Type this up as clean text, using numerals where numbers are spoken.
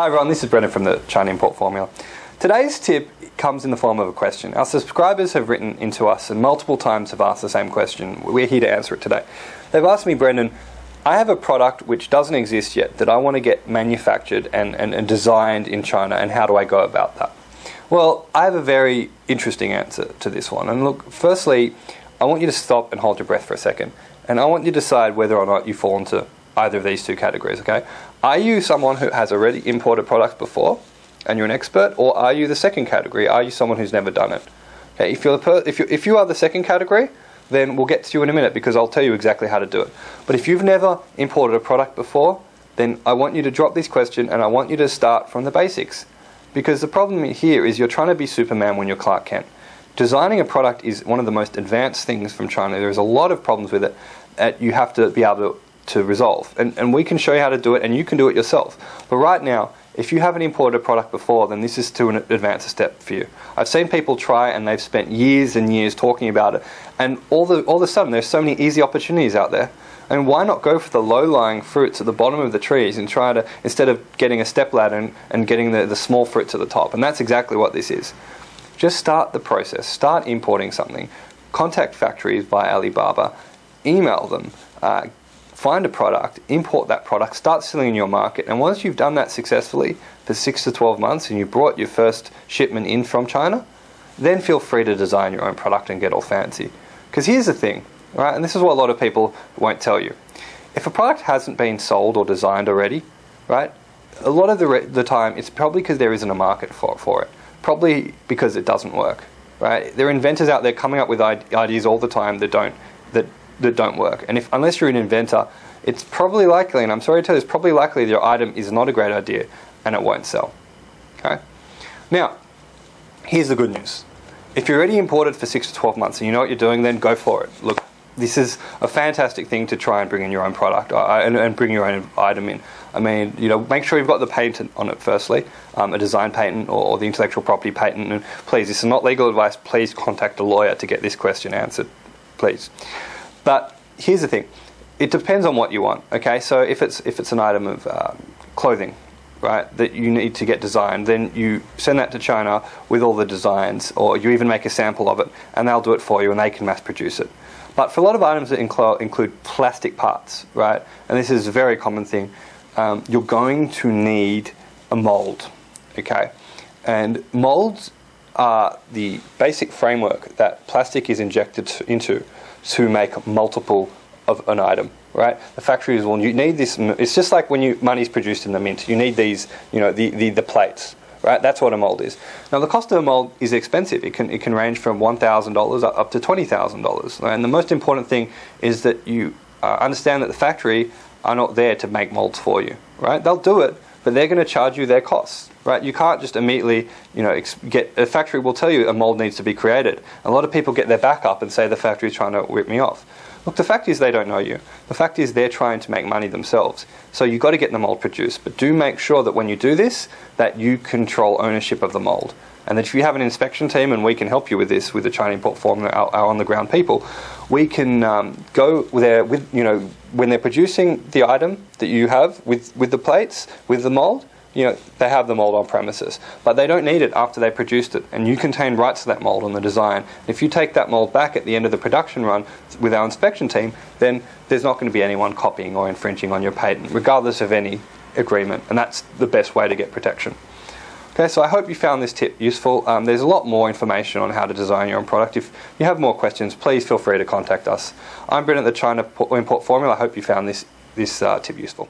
Hi everyone, this is Brendan from the China Import Formula. Today's tip comes in the form of a question. Our subscribers have written into us and multiple times have asked the same question. We're here to answer it today. They've asked me, Brendan, I have a product which doesn't exist yet that I want to get manufactured and designed in China, and how do I go about that? Well, I have a very interesting answer to this one. And look, firstly, I want you to stop and hold your breath for a second. And I want you to decide whether or not you fall into either of these two categories, okay? Are you someone who has already imported products before and you're an expert, or are you the second category? Are you someone who's never done it? Okay, if you are the second category, then we'll get to you in a minute because I'll tell you exactly how to do it. But if you've never imported a product before, then I want you to drop this question and I want you to start from the basics. Because the problem here is you're trying to be Superman when you're Clark Kent. Designing a product is one of the most advanced things from China. There's a lot of problems with it that you have to be able to resolve. And we can show you how to do it, and you can do it yourself. But right now, if you haven't imported a product before, then this is too advanced a step for you. I've seen people try and they've spent years and years talking about it, and all of a sudden there's so many easy opportunities out there. And why not go for the low-lying fruits at the bottom of the trees and try to, instead of getting a stepladder and getting the small fruits at the top? And that's exactly what this is. Just start the process. Start importing something. Contact factories by Alibaba. Email them. Find a product, import that product, start selling in your market, and once you've done that successfully for 6 to 12 months and you brought your first shipment in from China, then feel free to design your own product and get all fancy. Because here's the thing, right, and this is what a lot of people won't tell you. If a product hasn't been sold or designed already, right, a lot of the time it's probably because there isn't a market for it. Probably because it doesn't work, right? There are inventors out there coming up with ideas all the time that don't work. And unless you're an inventor, it's probably likely, and I'm sorry to tell you, it's probably likely that your item is not a great idea and it won't sell. Okay? Now, here's the good news. If you're already imported for 6 to 12 months and you know what you're doing, then go for it. Look, this is a fantastic thing to try and bring in your own product and bring your own item in. I mean, you know, make sure you've got the patent on it firstly, a design patent or the intellectual property patent. And please, this is not legal advice. Please contact a lawyer to get this question answered, please. But here's the thing, it depends on what you want, okay? So if it's an item of clothing, right, that you need to get designed, then you send that to China with all the designs, or you even make a sample of it, and they'll do it for you and they can mass produce it. But for a lot of items that include plastic parts, right, and this is a very common thing, you're going to need a mold, okay? And molds are the basic framework that plastic is injected into to make multiple of an item, right? The factories will, you need this, it's just like when money's produced in the mint, you need these, you know, the plates, right? That's what a mold is. Now the cost of a mold is expensive. It can range from $1,000 up to $20,000. Right? And the most important thing is that you understand that the factory are not there to make molds for you, right? They'll do it, but they're going to charge you their costs, right? You can't just immediately, you know, a factory will tell you a mold needs to be created. A lot of people get their back up and say the factory's trying to rip me off. Look, the fact is they don't know you. The fact is they're trying to make money themselves. So you've got to get the mold produced, but do make sure that when you do this, that you control ownership of the mold. And that if you have an inspection team, and we can help you with this, with the China Import Formula, our on-the-ground people, we can go there with, you know, when they're producing the item that you have with the plates, with the mold, you know, they have the mold on premises. But they don't need it after they produced it, and you contain rights to that mold on the design. If you take that mold back at the end of the production run with our inspection team, then there's not going to be anyone copying or infringing on your patent, regardless of any agreement, and that's the best way to get protection. Okay, so I hope you found this tip useful. There's a lot more information on how to design your own product. If you have more questions, please feel free to contact us. I'm Brendan at the China Import Formula. I hope you found this tip useful.